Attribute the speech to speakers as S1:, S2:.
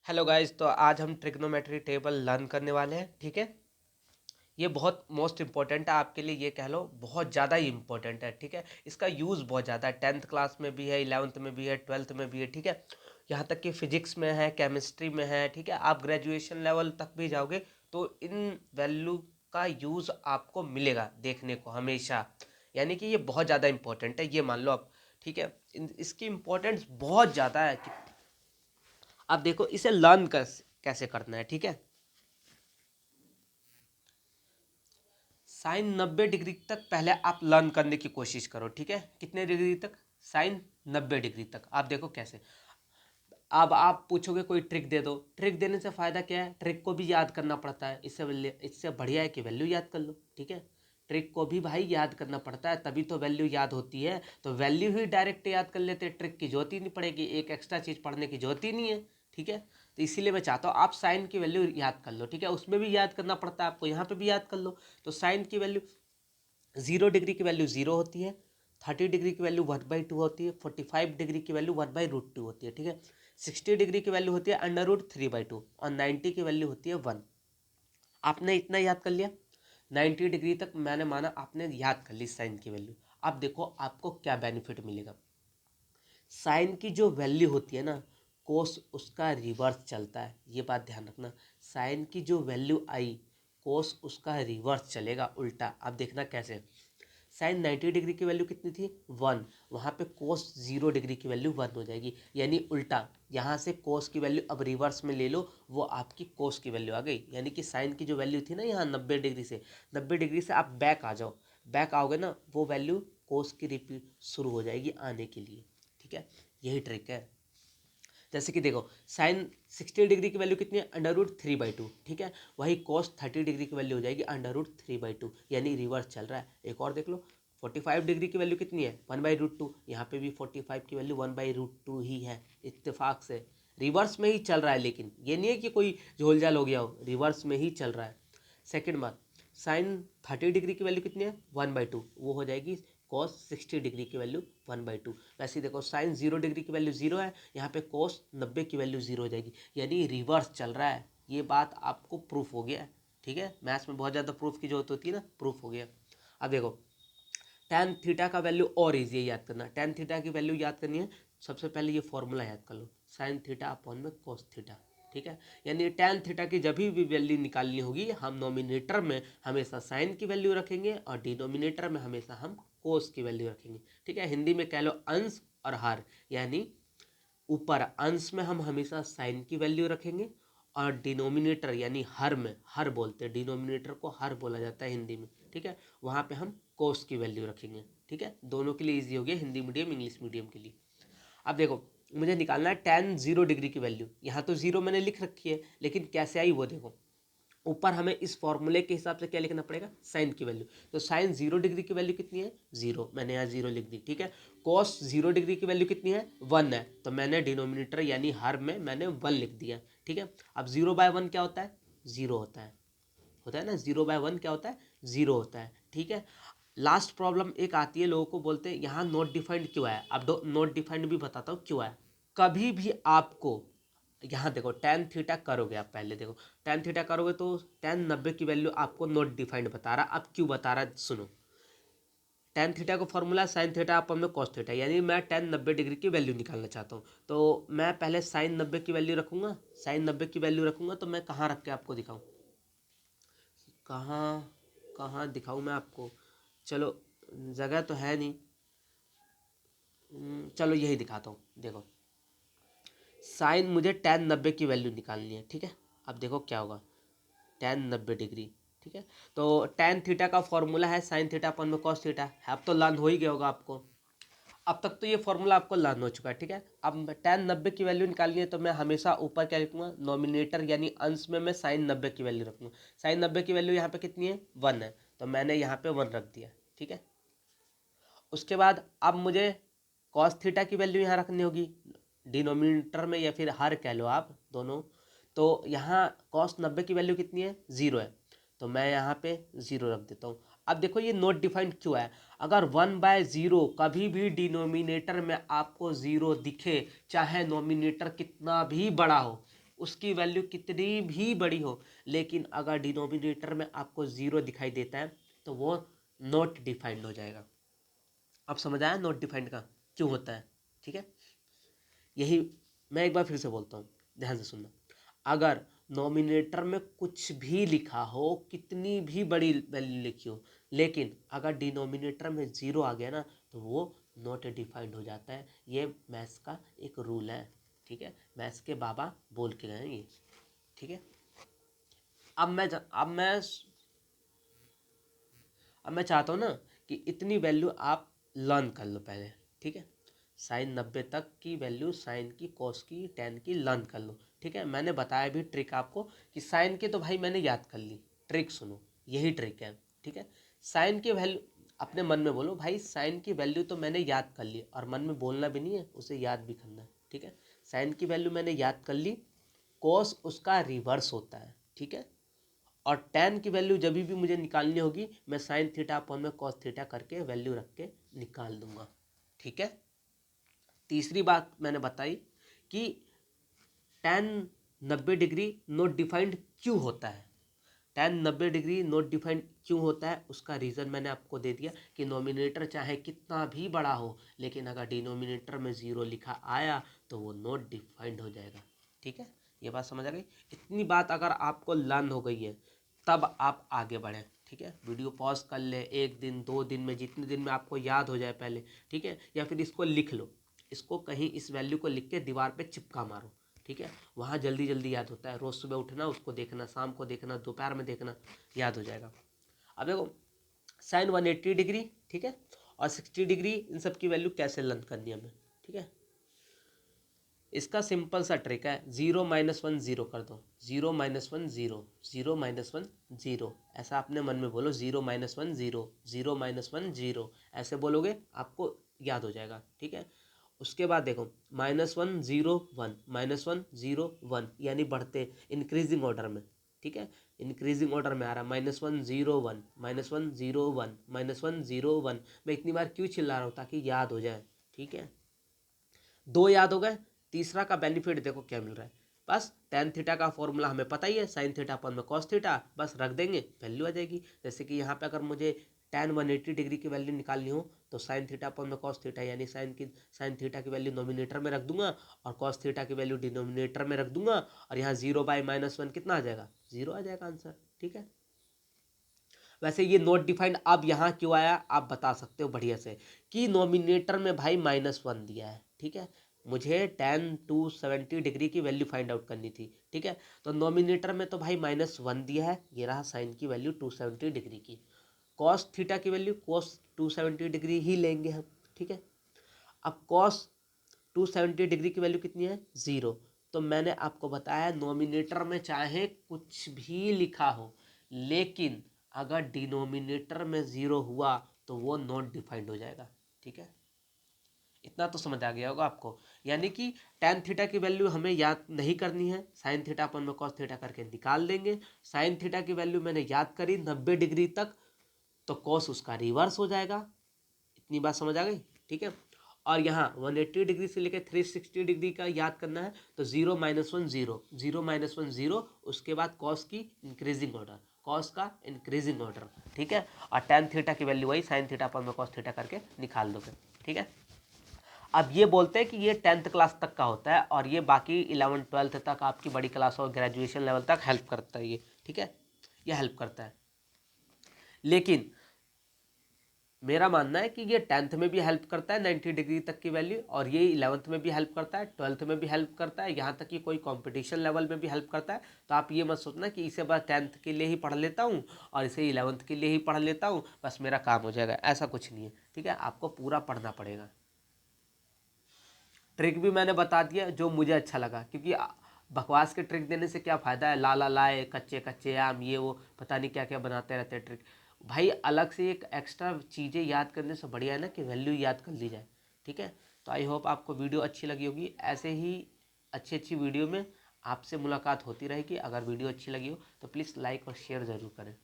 S1: Hello guys, तो आज हम ट्रिग्नोमेट्री टेबल लर्न करने वाले हैं। ठीक है, ये बहुत मोस्ट इंपॉर्टेंट है आपके लिए, ये कह लो बहुत ज़्यादा ही इंपॉर्टेंट है। ठीक है, इसका यूज़ बहुत ज़्यादा है, 10th क्लास में भी है, 11th में भी है, 12th में भी है। ठीक है, यहाँ तक कि फिजिक्स में है, केमिस्ट्री में है। ठीक है, आप ग्रेजुएशन लेवल तक भी जाओगे तो इन वैल्यू का यूज़ आपको मिलेगा देखने को हमेशा। यानी कि ये बहुत ज़्यादा इंपॉर्टेंट है, ये मान लो आप। ठीक है, इसकी इम्पोर्टेंस बहुत ज़्यादा है कि अब देखो इसे लर्न कैसे करना है। ठीक है, साइन 90 डिग्री तक पहले आप लर्न करने की कोशिश करो। ठीक है, कितने डिग्री तक? साइन 90 डिग्री तक। आप देखो कैसे। अब आप पूछोगे कोई ट्रिक दे दो, ट्रिक देने से फ़ायदा क्या है? ट्रिक को भी याद करना पड़ता है, इससे बढ़िया है कि वैल्यू याद कर लो। ठीक है, ट्रिक को भी भाई याद करना पड़ता है, तभी तो वैल्यू याद होती है। तो वैल्यू ही डायरेक्ट याद कर लेते, ट्रिक की जरूरत ही नहीं पड़ेगी, एक एक्स्ट्रा चीज़ पढ़ने की जरूरत ही नहीं है। ठीक है, तो इसीलिए मैं चाहता हूँ आप साइन की वैल्यू याद कर लो। ठीक है, उसमें भी याद करना पड़ता है आपको, यहाँ पे भी याद कर लो। तो साइन की वैल्यू 0 डिग्री की वैल्यू 0 होती है, 30 डिग्री की वैल्यू 1/2 होती है, 45 डिग्री की वैल्यू 1/√2 होती है। ठीक है, 60 डिग्री की वैल्यू होती है √3/2 और 90 की वैल्यू होती है 1। आपने इतना याद कर लिया, 90 डिग्री तक मैंने माना आपने याद कर ली साइन की वैल्यू। अब देखो आपको क्या बेनिफिट मिलेगा। साइन की जो वैल्यू होती है ना, कोस उसका रिवर्स चलता है, ये बात ध्यान रखना। साइन की जो वैल्यू आई, कोस उसका रिवर्स चलेगा, उल्टा। अब देखना कैसे। साइन 90 डिग्री की वैल्यू कितनी थी? 1। वहाँ पे कोस 0 डिग्री की वैल्यू 1 हो जाएगी, यानी उल्टा। यहाँ से कोस की वैल्यू अब रिवर्स में ले लो, वो आपकी कोस की वैल्यू आ गई। यानी कि साइन की जो वैल्यू थी ना यहाँ 90 डिग्री से, 90 डिग्री से आप बैक आ जाओ, बैक आओगे ना, वो वैल्यू कोस की रिपीट शुरू हो जाएगी आने के लिए। ठीक है, यही ट्रिक है। जैसे कि देखो, साइन 60 डिग्री की वैल्यू कितनी है? √3/2। ठीक है, वही कॉस 30 डिग्री की वैल्यू हो जाएगी √3/2, यानी रिवर्स चल रहा है। एक और देख लो, 45 डिग्री की वैल्यू कितनी है? 1/√2। यहाँ पे भी 45 की वैल्यू 1/√2 ही है, इत्तेफाक से रिवर्स में ही चल रहा है। लेकिन ये नहीं है कि कोई झोलझाल हो गया हो, रिवर्स में ही चल रहा है। सेकेंड बात, साइन 30 डिग्री की वैल्यू कितनी है? 1/2, वो हो जाएगी कॉस 60 डिग्री की वैल्यू 1/2। वैसे ही देखो, साइन 0 डिग्री की वैल्यू 0 है, यहाँ पे कॉस 90 की वैल्यू 0 हो जाएगी, यानी रिवर्स चल रहा है। ये बात आपको प्रूफ हो गया है। ठीक है, मैथ्स में बहुत ज़्यादा प्रूफ की जरूरत होती है ना, प्रूफ हो गया। अब देखो, टेन थीटा का वैल्यू और ईजी है याद करना। टेन थीटा की वैल्यू याद करनी है, सबसे पहले ये फॉर्मूला याद कर लो, साइन थीटा अपॉन में कोस थीटा। ठीक है, यानी टेन थीटा की जब भी वैल्यू निकालनी होगी, हम नोमिनेटर में हमेशा साइन की वैल्यू रखेंगे और डिनोमिनेटर में हमेशा हम कोस की वैल्यू रखेंगे। ठीक है, हिंदी में कह लो अंश और हर, यानी ऊपर अंश में हम हमेशा साइन की वैल्यू रखेंगे और डिनोमिनेटर यानी हर में, हर बोलते हैं, डिनोमिनेटर को हर बोला जाता है हिंदी में। ठीक है, वहाँ पे हम कोस की वैल्यू रखेंगे। ठीक है, दोनों के लिए इजी हो गया, हिंदी मीडियम इंग्लिश मीडियम के लिए। अब देखो, मुझे निकालना है टेन 0 डिग्री की वैल्यू। यहाँ तो 0 मैंने लिख रखी है, लेकिन कैसे आई वो देखो। ऊपर हमें इस फॉर्मूले के हिसाब से क्या लिखना पड़ेगा? साइन की वैल्यू। तो साइन 0 डिग्री की वैल्यू कितनी है? 0। मैंने यहाँ 0 लिख दी। ठीक है, कॉस 0 डिग्री की वैल्यू कितनी है? 1 है, तो मैंने डिनोमिनेटर यानी हर में मैंने 1 लिख दिया। ठीक है, अब 0/1 क्या होता है? 0 होता है ना, 0/1 क्या होता है? 0 होता है। ठीक है, लास्ट प्रॉब्लम एक आती है, लोगों को बोलते हैं यहाँ नॉट डिफाइंड क्यों है। अब नॉट डिफाइंड भी बताता हूँ क्यों है। कभी भी आपको यहाँ देखो, टेन थीटा करोगे आप, पहले देखो टेन थीटा करोगे तो टेन 90 की वैल्यू आपको नॉट डिफाइंड बता रहा। अब क्यों बता रहा है सुनो। टेन थीटा का फॉर्मूला साइन थीटा अपन में कॉस थीटा, यानी मैं टेन 90 डिग्री की वैल्यू निकालना चाहता हूँ। तो मैं पहले साइन 90 की वैल्यू रखूंगा, साइन 90 की वैल्यू रखूंगा, तो मैं कहाँ रख के आपको दिखाऊँ? कहाँ कहाँ दिखाऊँ मैं आपको? चलो, जगह तो है नहीं। चलो यही दिखाता हूँ, देखो। साइन मुझे टेन 90 की वैल्यू निकालनी है। ठीक है, अब देखो क्या होगा, टेन 90 डिग्री। ठीक है, तो टेन थीटा का फॉर्मूला है साइन थीटा अपन में कॉस थीटा है। अब तो लर्न हो ही गया होगा आपको, अब तक तो ये फॉर्मूला आपको लर्न हो चुका है। ठीक है, अब टेन 90 की वैल्यू निकालनी है, तो मैं हमेशा ऊपर क्या लिखूंगा? नोमिनेटर यानी अंश में मैं साइन 90 की वैल्यू रखूंगा। साइन 90 की वैल्यू यहाँ पे कितनी है? 1 है, तो मैंने यहाँ पे 1 रख दिया। ठीक है, उसके बाद अब मुझे कॉस थीटा की वैल्यू यहाँ रखनी होगी, डिनोमिनेटर में या फिर हर कह लो आप, दोनों। तो यहाँ कॉस 90 की वैल्यू कितनी है? 0 है, तो मैं यहाँ पे 0 रख देता हूँ। अब देखो ये नॉट डिफाइंड क्यों है। अगर 1/0 कभी भी डिनोमिनेटर में आपको 0 दिखे, चाहे नोमिनेटर कितना भी बड़ा हो, उसकी वैल्यू कितनी भी बड़ी हो, लेकिन अगर डिनोमिनेटर में आपको 0 दिखाई देता है तो वो नॉट डिफाइंड हो जाएगा। अब समझ आया नॉट डिफाइंड का क्यों होता है? ठीक है, यही मैं एक बार फिर से बोलता हूँ, ध्यान से सुनना। अगर नॉमिनेटर में कुछ भी लिखा हो, कितनी भी बड़ी वैल्यू लिखी हो, लेकिन अगर डिनोमिनेटर में 0 आ गया ना तो वो नॉट डिफाइंड हो जाता है। ये मैथ्स का एक रूल है। ठीक है, मैथ्स के बाबा बोल के गए ये। ठीक है, अब मैं चाहता हूँ ना कि इतनी वैल्यू आप लर्न कर लो पहले। ठीक है, साइन 90 तक की वैल्यू, साइन की, कॉस की, टेन की लर्न कर लो। ठीक है, मैंने बताया भी ट्रिक आपको कि साइन के तो भाई मैंने याद कर ली। ट्रिक सुनो, यही ट्रिक है। ठीक है, साइन की वैल्यू अपने मन में बोलो, भाई साइन की वैल्यू तो मैंने याद कर ली, और मन में बोलना भी नहीं है, उसे याद भी करना है। ठीक है, साइन की वैल्यू मैंने याद कर ली, कॉस उसका रिवर्स होता है। ठीक है, और टेन की वैल्यू जब भी मुझे निकालनी होगी मैं साइन थीटा अपॉन में कॉस थीटा करके वैल्यू रख के निकाल दूंगा। ठीक है, तीसरी बात मैंने बताई कि टेन 90 डिग्री नॉट डिफाइंड क्यों होता है। टेन 90 डिग्री नॉट डिफाइंड क्यों होता है, उसका रीज़न मैंने आपको दे दिया कि नॉमिनेटर चाहे कितना भी बड़ा हो, लेकिन अगर डिनोमिनेटर में 0 लिखा आया तो वो नॉट डिफाइंड हो जाएगा। ठीक है, ये बात समझ आ गई? इतनी बात अगर आपको लर्न हो गई है तब आप आगे बढ़ें। ठीक है, वीडियो पॉज कर ले, 1 दिन 2 दिन में, जितने दिन में आपको याद हो जाए पहले। ठीक है, या फिर इसको लिख लो, इसको कहीं इस वैल्यू को लिख के दीवार पे चिपका मारो। ठीक है, वहाँ जल्दी जल्दी याद होता है। रोज़ सुबह उठना, उसको देखना, शाम को देखना, दोपहर में देखना, याद हो जाएगा। अब देखो साइन 180 डिग्री, ठीक है, और 60 डिग्री, इन सब की वैल्यू कैसे लर्न करनी है हमें। ठीक है, इसका सिंपल सा ट्रिक है, 0 - 1 0 कर दो, 0 - 1 0, 0 - 1 0, ऐसा अपने मन में बोलो, 0 - 1 0, 0 - 1 0, ऐसे बोलोगे आपको याद हो जाएगा। ठीक है, उसके बाद देखो -1 0 1, -1 0 1, यानी बढ़ते इंक्रीजिंग ऑर्डर में। ठीक है, इंक्रीजिंग ऑर्डर में आ रहा, -1 0 1, -1 0 1, -1 0 1। मैं इतनी बार क्यों चिल्ला रहा हूँ? ताकि याद हो जाए। ठीक है, 2 याद हो गए, तीसरा का बेनिफिट देखो क्या मिल रहा है। बस टेन थीटा का फॉर्मूला हमें पता ही है, साइन थीटा अपन में कॉस थीटा, बस रख देंगे, वैल्यू आ जाएगी। जैसे कि यहाँ पे अगर मुझे टेन 180 डिग्री की वैल्यू निकालनी हो तो साइन थीटा अपन में कॉस थीटा, यानी साइन थीटा की वैल्यू नोमिनेटर में रख दूंगा और कॉस थीटा की वैल्यू डिनोमिनेटर में रख दूंगा, और यहाँ 0/-1 कितना आ जाएगा? 0 आ जाएगा आंसर। ठीक है, वैसे ये नॉट डिफाइंड अब यहाँ क्यों आया आप बता सकते हो बढ़िया से, कि नोमिनेटर में भाई -1 दिया है। ठीक है, मुझे टेन 270 डिग्री की वैल्यू फाइंड आउट करनी थी। ठीक है, तो नोमिनेटर में तो भाई -1 दिया है, ये रहा साइन की वैल्यू 270 डिग्री की। कॉस थीटा की वैल्यू कॉस 270 डिग्री ही लेंगे हम। ठीक है, अब कॉस 270 डिग्री की वैल्यू कितनी है? 0। तो मैंने आपको बताया नोमिनेटर में चाहे कुछ भी लिखा हो, लेकिन अगर डिनोमिनेटर में 0 हुआ तो वो नॉट डिफाइंड हो जाएगा। ठीक है, इतना तो समझ आ गया होगा आपको। यानी कि टेन थीटा की वैल्यू हमें याद नहीं करनी है, साइन थीटा अपन में कॉस थीटा करके निकाल देंगे। साइन थीटा की वैल्यू मैंने याद करी 90 डिग्री तक, तो कॉस उसका रिवर्स हो जाएगा। इतनी बात समझ आ गई? ठीक है, और यहाँ 180 डिग्री से लेकर 360 डिग्री का याद करना है, तो 0 - 1 0, 0 - 1 0, उसके बाद कॉस की इंक्रीजिंग ऑर्डर, कॉस का इंक्रीजिंग ऑर्डर। ठीक है, और टेन थीटा की वैल्यू वही साइन थीटा पर में कॉस थीटा करके निकाल दोगे। ठीक है, अब ये बोलते हैं कि ये 10th क्लास तक का होता है, और ये बाकी 11 12th तक आपकी बड़ी क्लास और ग्रेजुएशन लेवल तक हेल्प करता है ये। ठीक है, ये हेल्प करता है, लेकिन मेरा मानना है कि ये 10th में भी हेल्प करता है 90 डिग्री तक की वैल्यू, और ये 11th में भी हेल्प करता है, 12th में भी हेल्प करता है, यहाँ तक कि कोई कंपटीशन लेवल में भी हेल्प करता है। तो आप ये मत सोचना कि इसे बस 10th के लिए ही पढ़ लेता हूँ और इसे 11th के लिए ही पढ़ लेता हूँ, बस मेरा काम हो जाएगा, ऐसा कुछ नहीं है। ठीक है, आपको पूरा पढ़ना पड़ेगा। ट्रिक भी मैंने बता दिया जो मुझे अच्छा लगा, क्योंकि बकवास के ट्रिक देने से क्या फ़ायदा है, लाला लाए, कच्चे कच्चे आम, ये वो पता नहीं क्या क्या बनाते रहते हैं ट्रिक। भाई अलग से एक एक्स्ट्रा चीज़ें याद करने से बढ़िया है ना कि वैल्यू याद कर ली जाए। ठीक है, तो आई होप आपको वीडियो अच्छी लगी होगी। ऐसे ही अच्छी अच्छी वीडियो में आपसे मुलाकात होती रहेगी। अगर वीडियो अच्छी लगी हो तो प्लीज़ लाइक और शेयर ज़रूर करें।